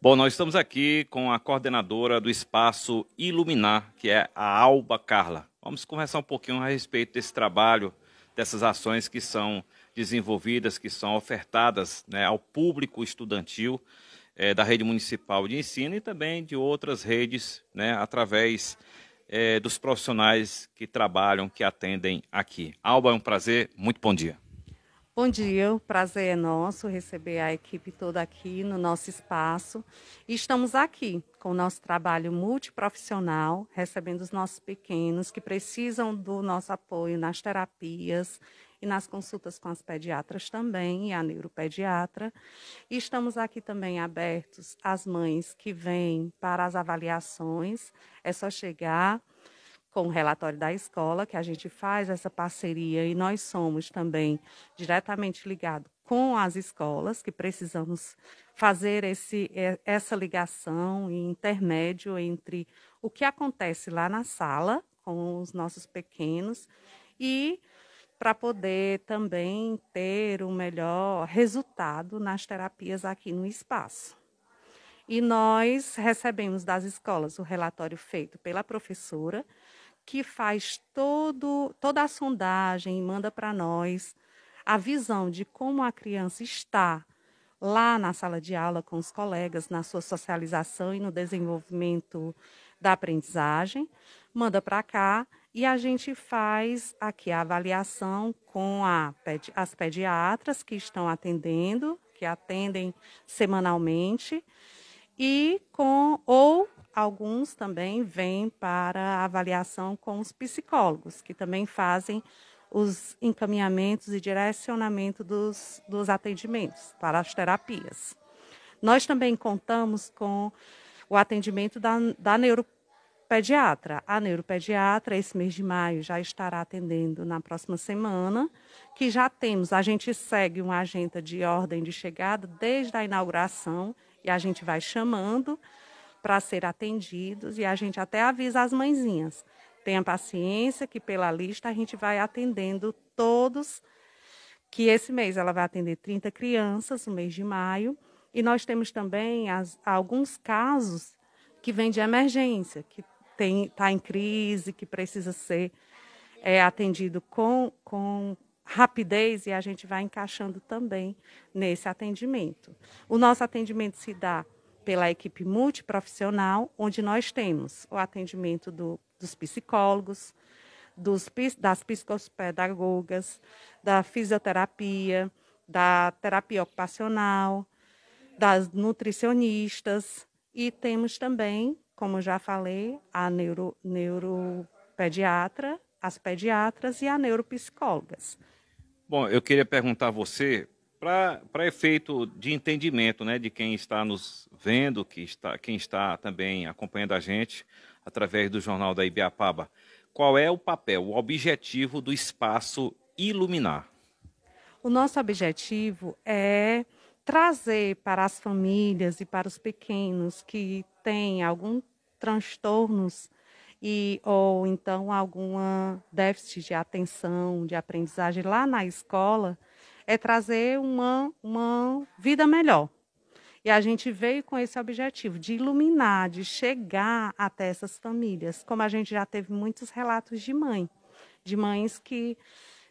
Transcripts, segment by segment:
Bom, nós estamos aqui com a coordenadora do Espaço Iluminar, que é a Alba Carla. Vamos conversar um pouquinho a respeito desse trabalho, dessas ações que são desenvolvidas, que são ofertadas, né, ao público estudantil da rede municipal de ensino e também de outras redes, né, através dos profissionais que trabalham, que atendem aqui. Alba, é um prazer, muito bom dia. Bom dia, o prazer é nosso receber a equipe toda aqui no nosso espaço. E estamos aqui com o nosso trabalho multiprofissional, recebendo os nossos pequenos que precisam do nosso apoio nas terapias e nas consultas com as pediatras também, e a neuropediatra. E estamos aqui também abertos às mães que vêm para as avaliações. É só chegar com o relatório da escola, que a gente faz essa parceria e nós somos também diretamente ligados com as escolas, que precisamos fazer essa ligação e intermédio entre o que acontece lá na sala com os nossos pequenos e para poder também ter o melhor resultado nas terapias aqui no espaço. E nós recebemos das escolas o relatório feito pela professora, que faz toda a sondagem e manda para nós a visão de como a criança está lá na sala de aula com os colegas, na sua socialização e no desenvolvimento da aprendizagem, manda para cá e a gente faz aqui a avaliação com as pediatras que estão atendendo, que atendem semanalmente, e ou alguns também vêm para avaliação com os psicólogos, que também fazem os encaminhamentos e direcionamento dos atendimentos para as terapias. Nós também contamos com o atendimento da neuropediatra. A neuropediatra, esse mês de maio, já estará atendendo na próxima semana, que já temos, a gente segue uma agenda de ordem de chegada desde a inauguração, e a gente vai chamando para ser atendidos e a gente até avisa as mãezinhas. Tenha paciência que pela lista a gente vai atendendo todos, que esse mês ela vai atender 30 crianças, no mês de maio, e nós temos também alguns casos que vêm de emergência, que está em crise, que precisa ser atendido com rapidez e a gente vai encaixando também nesse atendimento. O nosso atendimento se dá pela equipe multiprofissional, onde nós temos o atendimento dos psicólogos, das psicopedagogas, da fisioterapia, da terapia ocupacional, das nutricionistas e temos também, como já falei, a neuropediatra, as pediatras e a neuropsicólogas. Bom, eu queria perguntar a você, para efeito de entendimento, né, de quem está nos vendo, quem está também acompanhando a gente através do Jornal da Ibiapaba, qual é o papel, o objetivo do Espaço Iluminar? O nosso objetivo é trazer para as famílias e para os pequenos que têm algum transtornos ou então alguma déficit de atenção, de aprendizagem lá na escola, é trazer uma vida melhor. E a gente veio com esse objetivo de iluminar, de chegar até essas famílias, como a gente já teve muitos relatos de mães que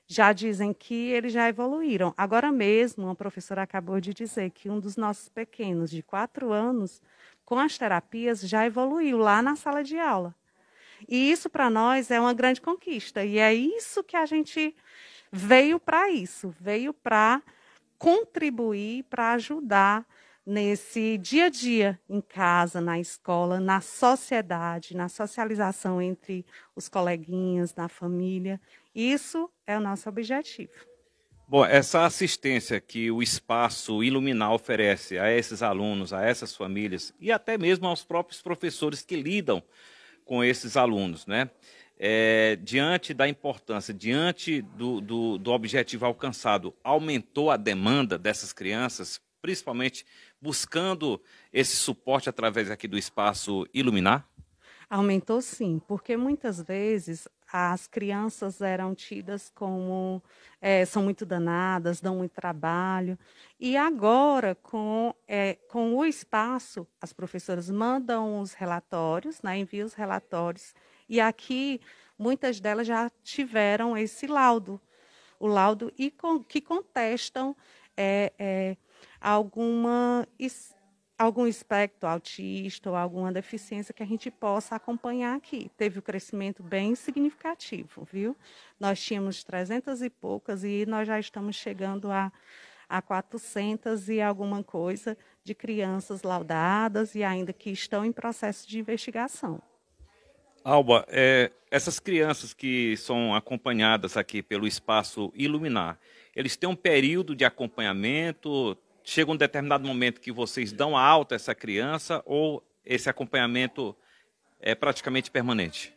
já dizem que eles já evoluíram. Agora mesmo, uma professora acabou de dizer que um dos nossos pequenos, de 4 anos, com as terapias, já evoluiu lá na sala de aula. E isso para nós é uma grande conquista. E é isso que a gente veio para isso, veio para contribuir, para ajudar nesse dia a dia, em casa, na escola, na sociedade, na socialização entre os coleguinhas, na família. Isso é o nosso objetivo. Bom, essa assistência que o Espaço Iluminar oferece a esses alunos, a essas famílias e até mesmo aos próprios professores que lidam com esses alunos, né? Diante da importância, diante do objetivo alcançado, aumentou a demanda dessas crianças, principalmente buscando esse suporte através aqui do Espaço Iluminar? Aumentou sim, porque muitas vezes as crianças eram tidas como são muito danadas, dão muito trabalho. E agora, com o espaço, as professoras mandam os relatórios, né, enviam os relatórios, e aqui muitas delas já tiveram esse laudo, o laudo que contestam alguma algum espectro autista ou alguma deficiência que a gente possa acompanhar aqui. Teve um crescimento bem significativo, viu? Nós tínhamos 300 e poucas e nós já estamos chegando a 400 e alguma coisa de crianças laudadas e ainda que estão em processo de investigação. Alba, essas crianças que são acompanhadas aqui pelo Espaço Iluminar, eles têm um período de acompanhamento? Chega um determinado momento que vocês dão alta a essa criança ou esse acompanhamento é praticamente permanente?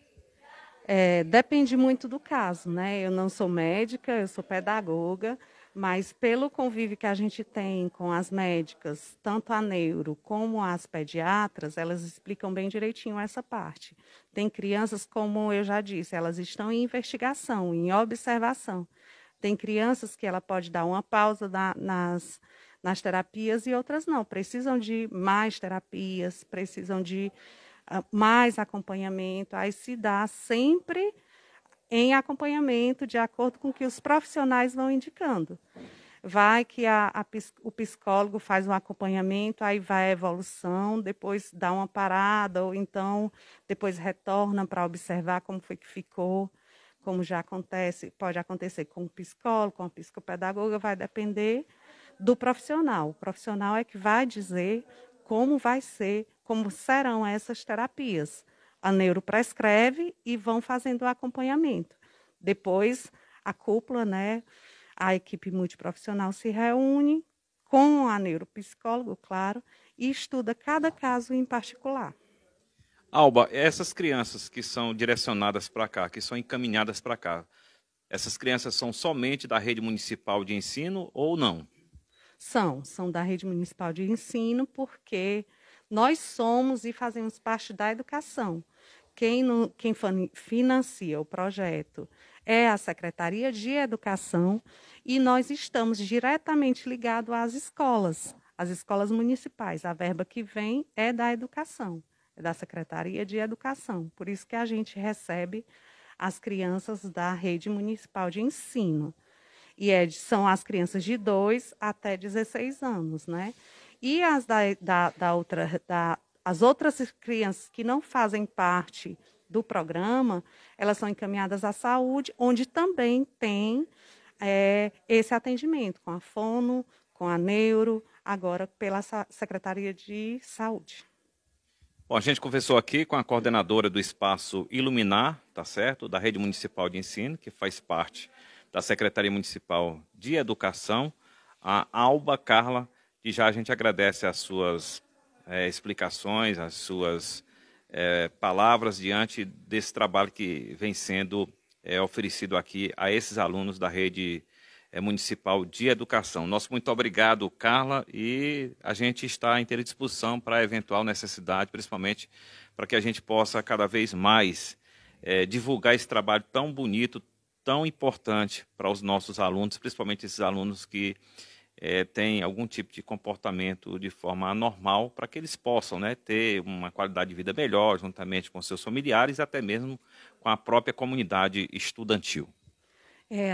Depende muito do caso, né? Eu não sou médica, eu sou pedagoga, mas pelo convívio que a gente tem com as médicas, tanto a neuro como as pediatras, elas explicam bem direitinho essa parte. Tem crianças, como eu já disse, elas estão em investigação, em observação. Tem crianças que ela pode dar uma pausa nas terapias e outras não. Precisam de mais terapias, precisam de mais acompanhamento. Aí se dá sempre em acompanhamento, de acordo com o que os profissionais vão indicando. Vai que o psicólogo faz um acompanhamento, aí vai a evolução, depois dá uma parada, ou então depois retorna para observar como foi que ficou, como já acontece, pode acontecer com o psicólogo, com a psicopedagoga, vai depender do profissional. O profissional é que vai dizer como vai ser, como serão essas terapias. A neuro prescreve e vão fazendo o acompanhamento. Depois, a cúpula, né, a equipe multiprofissional se reúne com a neuropsicólogo, claro, e estuda cada caso em particular. Alba, essas crianças que são direcionadas para cá, que são encaminhadas para cá, essas crianças são somente da rede municipal de ensino ou não? São da rede municipal de ensino, porque nós somos e fazemos parte da educação. Quem financia o projeto é a Secretaria de Educação e nós estamos diretamente ligados às escolas municipais. A verba que vem é da educação, é da Secretaria de Educação. Por isso que a gente recebe as crianças da rede municipal de ensino. E são as crianças de 2 até 16 anos, né? E as outras crianças que não fazem parte do programa, elas são encaminhadas à saúde, onde também tem esse atendimento com a fono, com a neuro, agora pela Secretaria de Saúde. Bom, a gente conversou aqui com a coordenadora do Espaço Iluminar, tá certo? Da Rede Municipal de Ensino, que faz parte da Secretaria Municipal de Educação, a Alba Carla, que já a gente agradece as suas explicações, as suas palavras diante desse trabalho que vem sendo oferecido aqui a esses alunos da Rede Municipal de Educação. Nosso muito obrigado, Carla, e a gente está à inteira disposição para a eventual necessidade, principalmente para que a gente possa cada vez mais divulgar esse trabalho tão bonito, tão importante para os nossos alunos, principalmente esses alunos que têm algum tipo de comportamento de forma anormal, para que eles possam, né, ter uma qualidade de vida melhor, juntamente com seus familiares, até mesmo com a própria comunidade estudantil.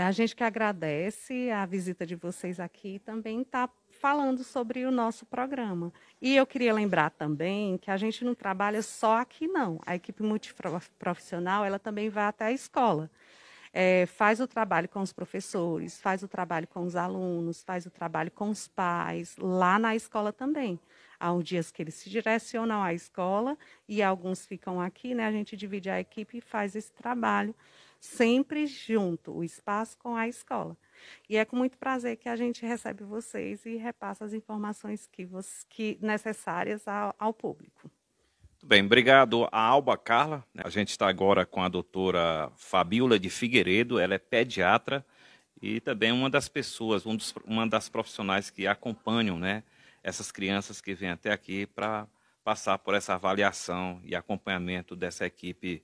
A gente que agradece a visita de vocês aqui e também está falando sobre o nosso programa. E eu queria lembrar também que a gente não trabalha só aqui, não. A equipe multiprofissional, ela também vai até a escola. Faz o trabalho com os professores, faz o trabalho com os alunos, faz o trabalho com os pais, lá na escola também. Há uns dias que eles se direcionam à escola e alguns ficam aqui, né? A gente divide a equipe e faz esse trabalho sempre junto, o espaço com a escola. E é com muito prazer que a gente recebe vocês e repassa as informações que necessárias ao público. Muito bem, obrigado a Alba Carla. A gente está agora com a doutora Fabíola de Figueiredo, ela é pediatra e também uma das pessoas, uma das profissionais que acompanham, né, essas crianças que vêm até aqui para passar por essa avaliação e acompanhamento dessa equipe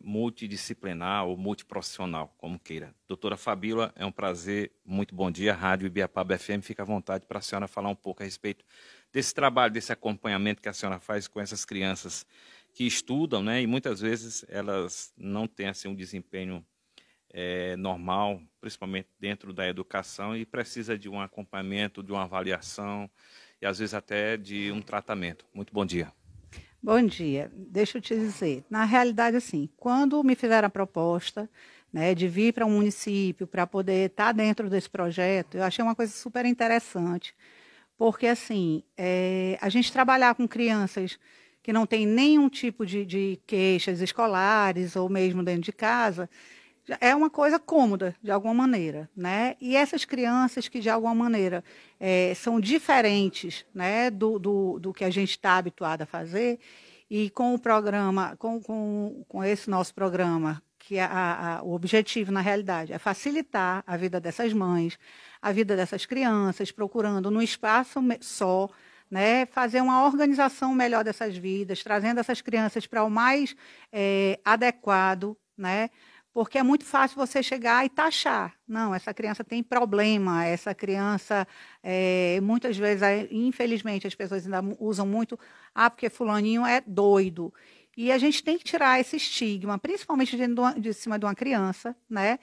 multidisciplinar ou multiprofissional, como queira. Doutora Fabíola, é um prazer, muito bom dia. Rádio Ibiapaba FM, fica à vontade para a senhora falar um pouco a respeito desse trabalho, desse acompanhamento que a senhora faz com essas crianças que estudam, né? E muitas vezes elas não têm assim, um desempenho normal, principalmente dentro da educação, e precisa de um acompanhamento, de uma avaliação e às vezes até de um tratamento. Muito bom dia. Bom dia. Deixa eu te dizer, na realidade, assim, quando me fizeram a proposta, né, de vir para um município para poder estar dentro desse projeto, eu achei uma coisa super interessante, porque, assim, a gente trabalhar com crianças que não têm nenhum tipo de queixas escolares ou mesmo dentro de casa, é uma coisa cômoda, de alguma maneira, né? E essas crianças que, de alguma maneira, são diferentes, né, do que a gente está habituado a fazer, e com o programa, com esse nosso programa, que o objetivo, na realidade, é facilitar a vida dessas mães, a vida dessas crianças, procurando num espaço só, né, fazer uma organização melhor dessas vidas, trazendo essas crianças para o mais adequado, né? Porque é muito fácil você chegar e taxar. Não, essa criança tem problema, essa criança, muitas vezes, infelizmente, as pessoas ainda usam muito, porque fulaninho é doido. E a gente tem que tirar esse estigma, principalmente de cima de uma criança, né?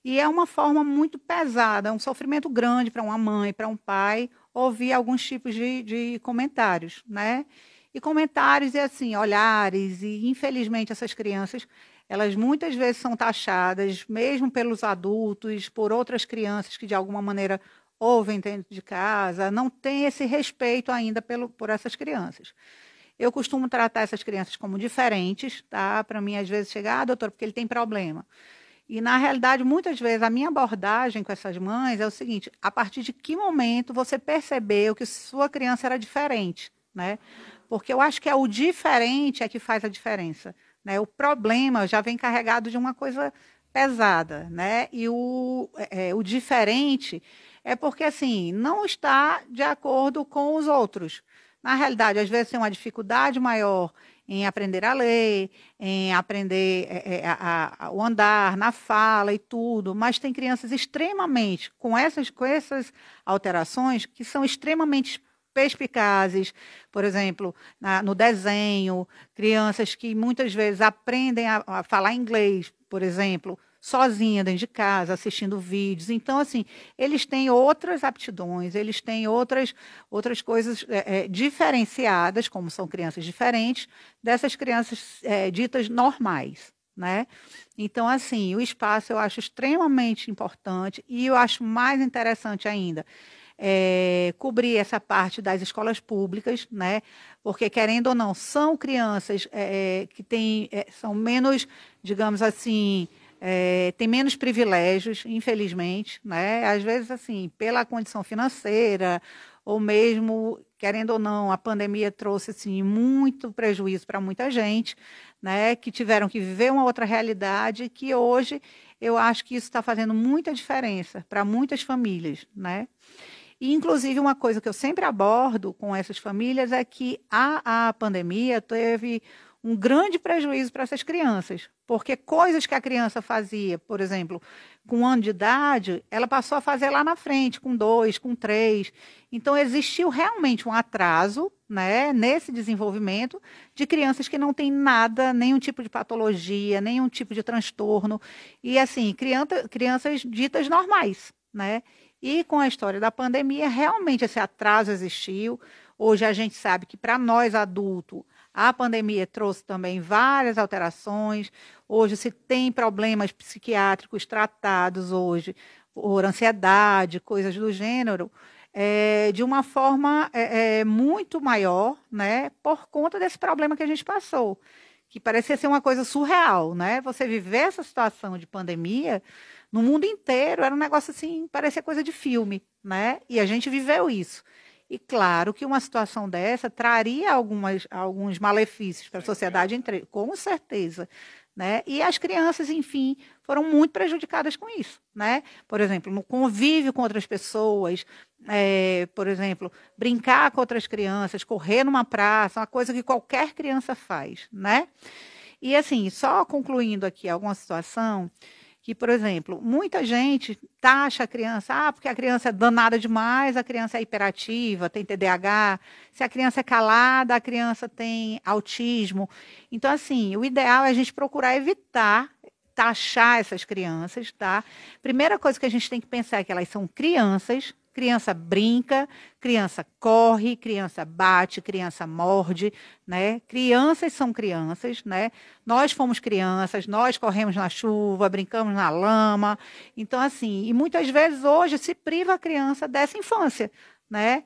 E é uma forma muito pesada, é um sofrimento grande para uma mãe, para um pai, ouvir alguns tipos de comentários, né? E comentários e, assim, olhares, e, infelizmente, essas crianças, elas muitas vezes são taxadas, mesmo pelos adultos, por outras crianças que de alguma maneira ouvem dentro de casa, não tem esse respeito ainda por essas crianças. Eu costumo tratar essas crianças como diferentes, tá? Para mim, às vezes, chegar, doutor, porque ele tem problema. E, na realidade, muitas vezes, a minha abordagem com essas mães é o seguinte: a partir de que momento você percebeu que sua criança era diferente, né? Porque eu acho que é o diferente que faz a diferença, né? O problema já vem carregado de uma coisa pesada, né? E o diferente é porque, assim, não está de acordo com os outros. Na realidade, às vezes tem uma dificuldade maior em aprender a ler, em aprender o andar, na fala e tudo, mas tem crianças extremamente, com essas alterações, que são extremamente perspicazes, por exemplo, no desenho, crianças que muitas vezes aprendem a falar inglês, por exemplo, sozinha dentro de casa, assistindo vídeos. Então, assim, eles têm outras aptidões, eles têm outras coisas diferenciadas, como são crianças diferentes, dessas crianças ditas normais, né? Então, assim, o espaço eu acho extremamente importante, e eu acho mais interessante ainda cobrir essa parte das escolas públicas, né? Porque, querendo ou não, são crianças que são menos, digamos assim, têm menos privilégios, infelizmente, né? Às vezes, assim, pela condição financeira, ou mesmo, querendo ou não, a pandemia trouxe assim, muito prejuízo para muita gente, né? Que tiveram que viver uma outra realidade, que hoje eu acho que isso está fazendo muita diferença para muitas famílias, né? E, inclusive, uma coisa que eu sempre abordo com essas famílias é que a pandemia teve um grande prejuízo para essas crianças, porque coisas que a criança fazia, por exemplo, com 1 ano de idade, ela passou a fazer lá na frente, com 2, com 3. Então, existiu realmente um atraso, né, nesse desenvolvimento de crianças que não têm nada, nenhum tipo de patologia, nenhum tipo de transtorno, e, assim, crianças ditas normais, né? E com a história da pandemia, realmente esse atraso existiu. Hoje a gente sabe que, para nós adultos, a pandemia trouxe também várias alterações. Hoje se tem problemas psiquiátricos tratados hoje por ansiedade, coisas do gênero, de uma forma muito maior, né, por conta desse problema que a gente passou, que parecia ser uma coisa surreal, né? Você viver essa situação de pandemia no mundo inteiro era um negócio assim, parecia coisa de filme, né? E a gente viveu isso. E claro que uma situação dessa traria alguns malefícios para a sociedade, com certeza, né? E as crianças, enfim, foram muito prejudicadas com isso, né? Por exemplo, no convívio com outras pessoas, por exemplo, brincar com outras crianças, correr numa praça, uma coisa que qualquer criança faz, né? E assim, só concluindo aqui alguma situação, que, por exemplo, muita gente taxa a criança, porque a criança é danada demais, a criança é hiperativa, tem TDAH, se a criança é calada, a criança tem autismo. Então, assim, o ideal é a gente procurar evitar taxar essas crianças, tá? Primeira coisa que a gente tem que pensar é que elas são crianças. Criança brinca, criança corre, criança bate, criança morde, né? Crianças são crianças, né? Nós fomos crianças, nós corremos na chuva, brincamos na lama. Então, assim, e muitas vezes hoje se priva a criança dessa infância, né?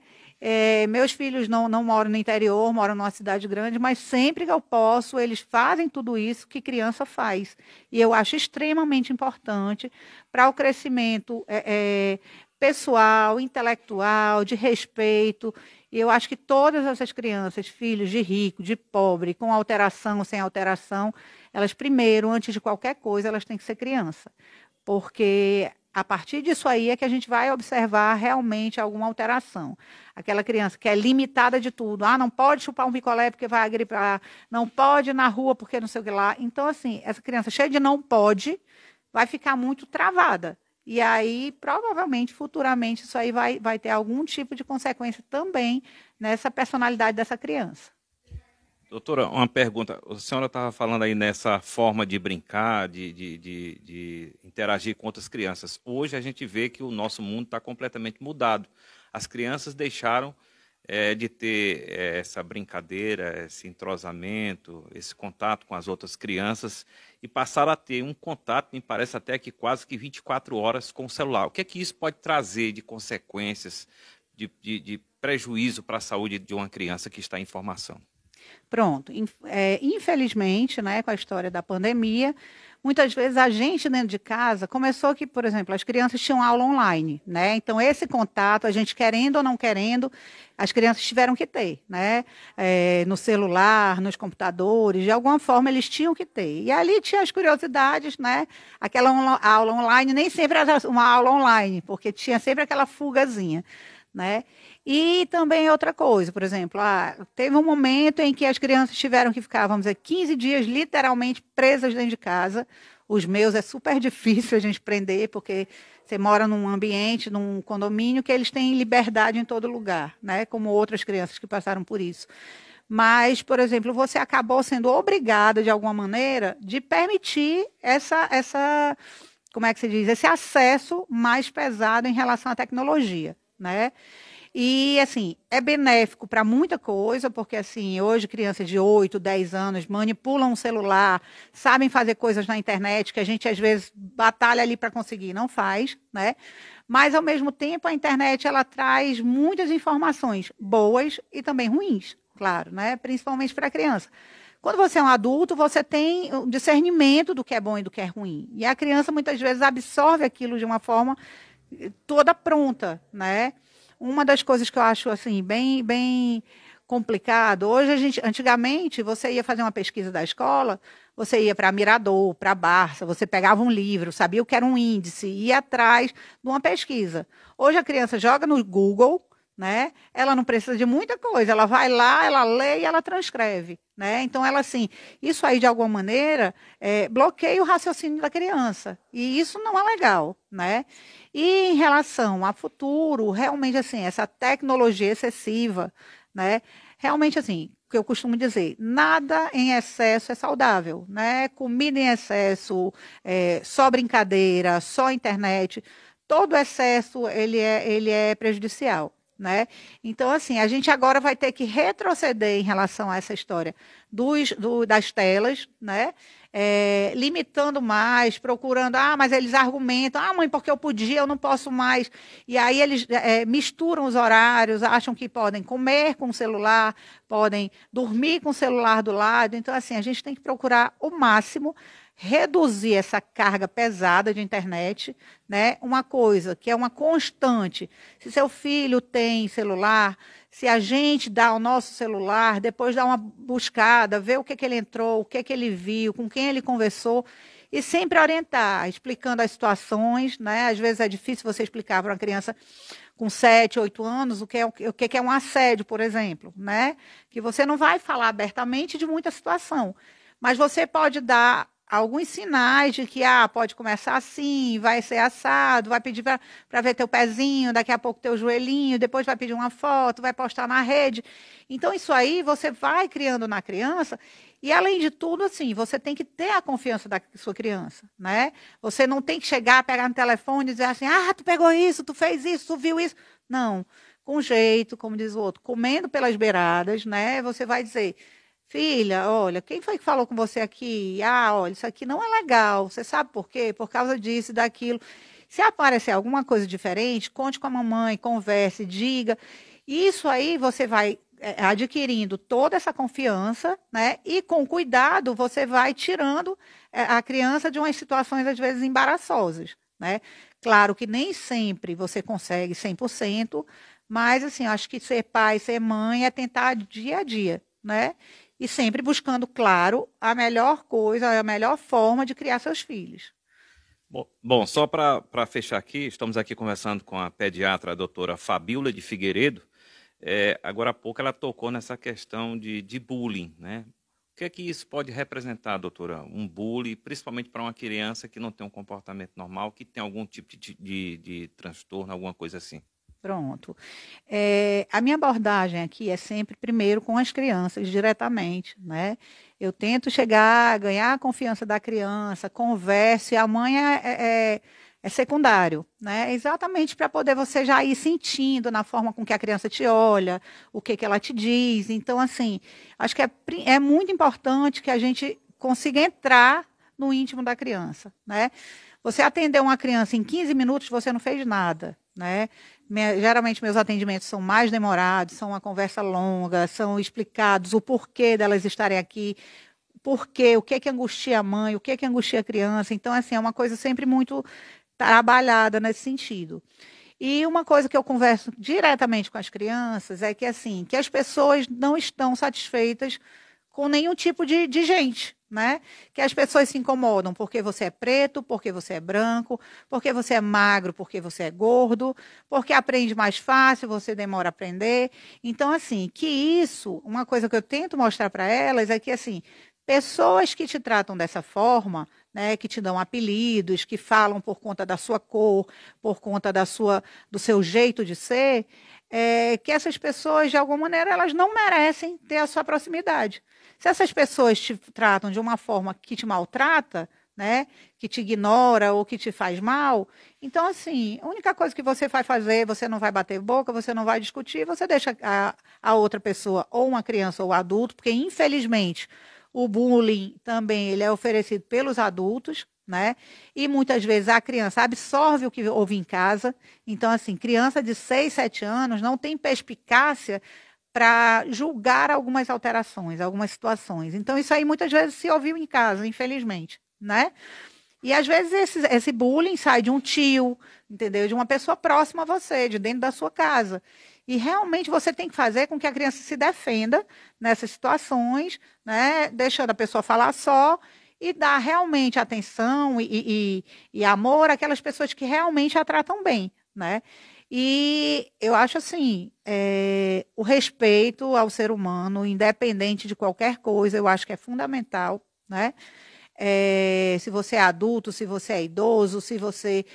Meus filhos não moram no interior, moram numa cidade grande, mas sempre que eu posso, eles fazem tudo isso que criança faz. E eu acho extremamente importante para o crescimento pessoal, intelectual, de respeito. E eu acho que todas essas crianças, filhos de rico, de pobre, com alteração ou sem alteração, elas primeiro, antes de qualquer coisa, elas têm que ser criança. Porque a partir disso aí é que a gente vai observar realmente alguma alteração. Aquela criança que é limitada de tudo. Não pode chupar um picolé porque vai agripar. Não pode ir na rua porque não sei o que lá. Então, assim, essa criança cheia de não pode vai ficar muito travada. E aí, provavelmente, futuramente, isso aí vai ter algum tipo de consequência também nessa personalidade dessa criança. Doutora, uma pergunta. A senhora estava falando aí nessa forma de brincar, de interagir com outras crianças. Hoje a gente vê que o nosso mundo está completamente mudado. As crianças deixaram de ter essa brincadeira, esse entrosamento, esse contato com as outras crianças e passaram a ter um contato, me parece até que quase que 24 horas com o celular. O que é que isso pode trazer de consequências, de prejuízo para a saúde de uma criança que está em formação? Pronto. Infelizmente, né, com a história da pandemia, muitas vezes a gente dentro de casa começou que, por exemplo, as crianças tinham aula online, né? Então, esse contato, a gente querendo ou não querendo, as crianças tiveram que ter, né? No celular, nos computadores, de alguma forma eles tinham que ter. E ali tinha as curiosidades, né? Aquela aula online, nem sempre era uma aula online, porque tinha sempre aquela fugazinha, né? E também outra coisa, por exemplo, teve um momento em que as crianças tiveram que ficar, vamos dizer, 15 dias literalmente presas dentro de casa. Os meus é super difícil a gente prender, porque você mora num ambiente, num condomínio, que eles têm liberdade em todo lugar, né? Como outras crianças que passaram por isso. Mas, por exemplo, você acabou sendo obrigada, de alguma maneira, de permitir como é que se diz, esse acesso mais pesado em relação à tecnologia, né? E, assim, é benéfico para muita coisa, porque, assim, hoje crianças de 8, 10 anos manipulam um celular, sabem fazer coisas na internet que a gente, às vezes, batalha ali para conseguir, não faz, né? Mas, ao mesmo tempo, a internet, ela traz muitas informações boas e também ruins, claro, né? Principalmente para a criança. Quando você é um adulto, você tem o discernimento do que é bom e do que é ruim. E a criança, muitas vezes, absorve aquilo de uma forma toda pronta, né? Uma das coisas que eu acho assim bem complicado, antigamente, você ia fazer uma pesquisa da escola, você ia para Mirador, para Barça, você pegava um livro, sabia o que era um índice, ia atrás de uma pesquisa. Hoje a criança joga no Google, né? Ela não precisa de muita coisa, ela vai lá, ela lê e ela transcreve, né? Então, ela, assim, isso aí, de alguma maneira, bloqueia o raciocínio da criança. E isso não é legal, né? E em relação a futuro, realmente, assim, essa tecnologia excessiva, né? Realmente, assim, o que eu costumo dizer, nada em excesso é saudável, né? Comida em excesso, só brincadeira, só internet, todo excesso, ele é prejudicial. Né? Então, assim, a gente agora vai ter que retroceder em relação a essa história das telas, né? Limitando mais, procurando, mas eles argumentam, mãe, porque eu podia, eu não posso mais. E aí eles misturam os horários, acham que podem comer com o celular, podem dormir com o celular do lado. Então, assim, a gente tem que procurar o máximo reduzir essa carga pesada de internet, né? Uma coisa que é uma constante. Se seu filho tem celular, se a gente dá o nosso celular, depois dá uma buscada, ver o que ele entrou, o que ele viu, com quem ele conversou, e sempre orientar, explicando as situações, né? Às vezes é difícil você explicar para uma criança com 7, 8 anos o que é um assédio, por exemplo, né? Que você não vai falar abertamente de muita situação. Mas você pode dar alguns sinais de que pode começar assim, vai ser assado, vai pedir para ver teu pezinho, daqui a pouco teu joelhinho, depois vai pedir uma foto, vai postar na rede. Então, isso aí você vai criando na criança. E, além de tudo, assim, você tem que ter a confiança da sua criança, né? Você não tem que chegar, pegar no telefone e dizer assim, tu pegou isso, tu fez isso, tu viu isso. Não, com jeito, como diz o outro, comendo pelas beiradas, né? Você vai dizer, filha, olha, quem foi que falou com você aqui? Olha, isso aqui não é legal. Você sabe por quê? Por causa disso e daquilo. Se aparecer alguma coisa diferente, conte com a mamãe, converse, diga. Isso aí você vai adquirindo toda essa confiança, né? E com cuidado você vai tirando a criança de umas situações, às vezes, embaraçosas, né? Claro que nem sempre você consegue 100%, mas, assim, acho que ser pai, ser mãe é tentar dia a dia, né? E sempre buscando, claro, a melhor coisa, a melhor forma de criar seus filhos. Bom, só para fechar aqui, estamos aqui conversando com a pediatra, a doutora Fabíola de Figueiredo. Agora há pouco ela tocou nessa questão de bullying, né? O que é que isso pode representar, doutora? Um bullying, principalmente para uma criança que não tem um comportamento normal, que tem algum tipo de transtorno, alguma coisa assim. Pronto. A minha abordagem aqui é sempre, primeiro, com as crianças, diretamente, né? Eu tento chegar, ganhar a confiança da criança, converso, e a mãe é secundário, né? Exatamente para poder você já ir sentindo na forma com que a criança te olha, o que ela te diz. Então, assim, acho que é muito importante que a gente consiga entrar no íntimo da criança, né? Você atender uma criança em 15 minutos, você não fez nada, né? Geralmente meus atendimentos são mais demorados, são uma conversa longa, são explicados o porquê delas estarem aqui, o que angustia a mãe, o que angustia a criança. Então, assim, é uma coisa sempre muito trabalhada nesse sentido. E uma coisa que eu converso diretamente com as crianças é que, assim, que as pessoas não estão satisfeitas com nenhum tipo de gente, né? Que as pessoas se incomodam porque você é preto, porque você é branco, porque você é magro, porque você é gordo, porque aprende mais fácil, você demora a aprender. Então, assim, que isso, uma coisa que eu tento mostrar para elas é que, assim, pessoas que te tratam dessa forma, né, que te dão apelidos, que falam por conta da sua cor, por conta do seu jeito de ser, que essas pessoas, de alguma maneira, elas não merecem ter a sua proximidade. Se essas pessoas te tratam de uma forma que te maltrata, né, que te ignora ou que te faz mal, então, assim, a única coisa que você vai fazer, você não vai bater boca, você não vai discutir, você deixa a outra pessoa, ou uma criança ou adulto, porque, infelizmente, o bullying também ele é oferecido pelos adultos, né? E muitas vezes a criança absorve o que ouve em casa. Então, assim, criança de 6, 7 anos não tem perspicácia para julgar algumas alterações, algumas situações. Então, isso aí muitas vezes se ouviu em casa, infelizmente, né? E às vezes esse bullying sai de um tio, entendeu? De uma pessoa próxima a você, de dentro da sua casa. E realmente você tem que fazer com que a criança se defenda nessas situações, né? Deixando a pessoa falar só e dar realmente atenção e amor àquelas pessoas que realmente a tratam bem, né? E eu acho assim, o respeito ao ser humano, independente de qualquer coisa, eu acho que é fundamental, né? Se você é adulto, se você é idoso, se você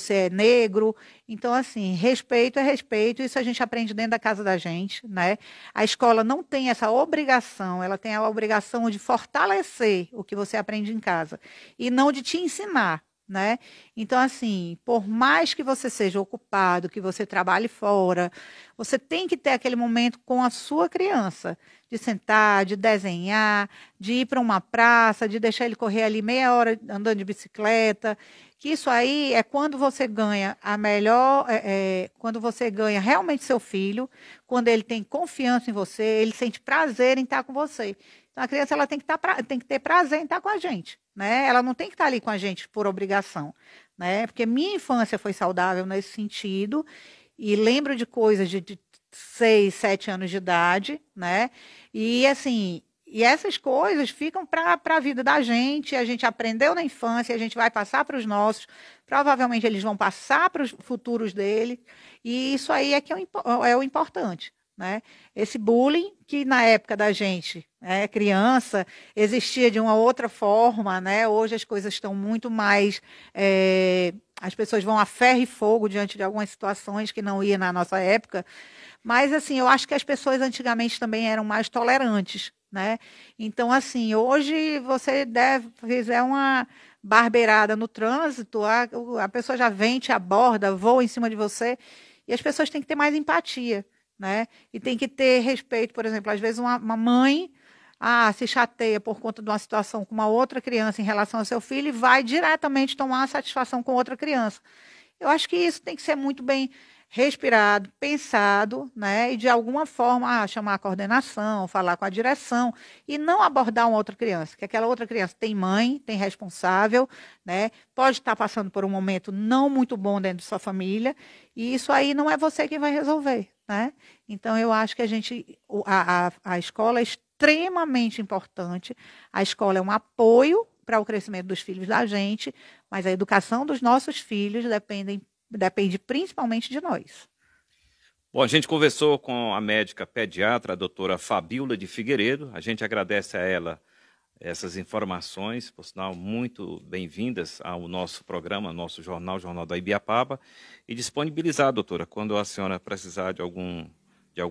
é negro. Então, assim, respeito é respeito, isso a gente aprende dentro da casa da gente, né? A escola não tem essa obrigação, ela tem a obrigação de fortalecer o que você aprende em casa e não de te ensinar, né? Então, assim, por mais que você seja ocupado, que você trabalhe fora, você tem que ter aquele momento com a sua criança, de sentar, de desenhar, de ir para uma praça, de deixar ele correr ali meia hora andando de bicicleta, que isso aí é quando você ganha quando você ganha realmente seu filho, quando ele tem confiança em você, ele sente prazer em estar com você. Então, a criança ela tem que ter prazer em estar com a gente, né? Ela não tem que estar ali com a gente por obrigação, né? Porque minha infância foi saudável nesse sentido e lembro de coisas de 6, 7 anos de idade, né? E assim, essas coisas ficam para a vida da gente, a gente aprendeu na infância, a gente vai passar para os nossos, provavelmente eles vão passar para os futuros dele, e isso aí é que é o importante, né? Esse bullying que na época da gente, criança, existia de uma outra forma, né? Hoje as coisas estão muito mais... as pessoas vão a ferro e fogo diante de algumas situações que não ia na nossa época, mas, assim, eu acho que as pessoas antigamente também eram mais tolerantes, né? Então, assim, hoje você fizer uma barbeirada no trânsito, a pessoa já vem, te aborda, voa em cima de você, e as pessoas têm que ter mais empatia, né? E tem que ter respeito, por exemplo, às vezes uma mãe se chateia por conta de uma situação com uma outra criança em relação ao seu filho e vai diretamente tomar uma satisfação com outra criança. Eu acho que isso tem que ser muito bem respirado, pensado, né? E de alguma forma chamar a coordenação, falar com a direção e não abordar uma outra criança, que aquela outra criança tem mãe, tem responsável, né? Pode estar passando por um momento não muito bom dentro de sua família e isso aí não é você quem vai resolver, né? Então eu acho que a escola é extremamente importante. A escola é um apoio para o crescimento dos filhos da gente, mas a educação dos nossos filhos depende principalmente de nós. Bom, a gente conversou com a médica pediatra, a doutora Fabíola de Figueiredo. A gente agradece a ela essas informações, por sinal, muito bem-vindas ao nosso programa, nosso jornal, Jornal da Ibiapaba, e disponibilizar, doutora, quando a senhora precisar de algum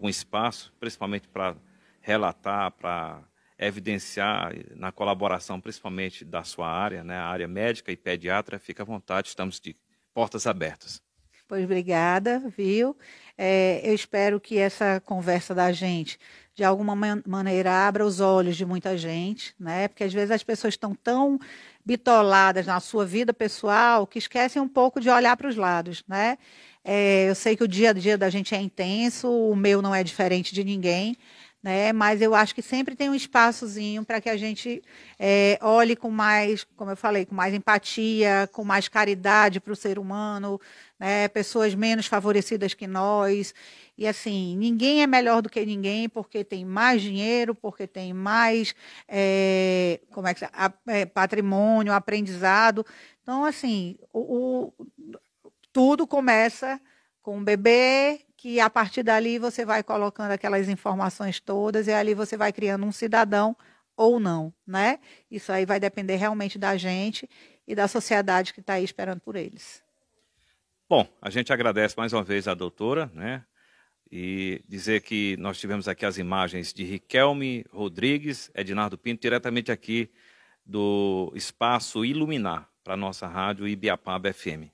espaço, principalmente para relatar, para evidenciar na colaboração, principalmente da sua área, né, a área médica e pediatra, fica à vontade, estamos de portas abertas. Pois obrigada, viu? Eu espero que essa conversa da gente, de alguma maneira, abra os olhos de muita gente, né? Porque às vezes as pessoas estão tão bitoladas na sua vida pessoal que esquecem um pouco de olhar para os lados, né? Eu sei que o dia a dia da gente é intenso, o meu não é diferente de ninguém, né? Mas eu acho que sempre tem um espaçozinho para que a gente olhe com mais, como eu falei, com mais empatia, com mais caridade para o ser humano, né? Pessoas menos favorecidas que nós. E assim, ninguém é melhor do que ninguém porque tem mais dinheiro, porque tem mais patrimônio, aprendizado. Então, assim, tudo começa com um bebê, que a partir dali você vai colocando aquelas informações todas e ali você vai criando um cidadão ou não, né? Isso aí vai depender realmente da gente e da sociedade que está aí esperando por eles. Bom, a gente agradece mais uma vez a doutora, né? E dizer que nós tivemos aqui as imagens de Riquelme Rodrigues, Ednardo Pinto, diretamente aqui do Espaço Iluminar, para a nossa rádio Ibiapaba FM.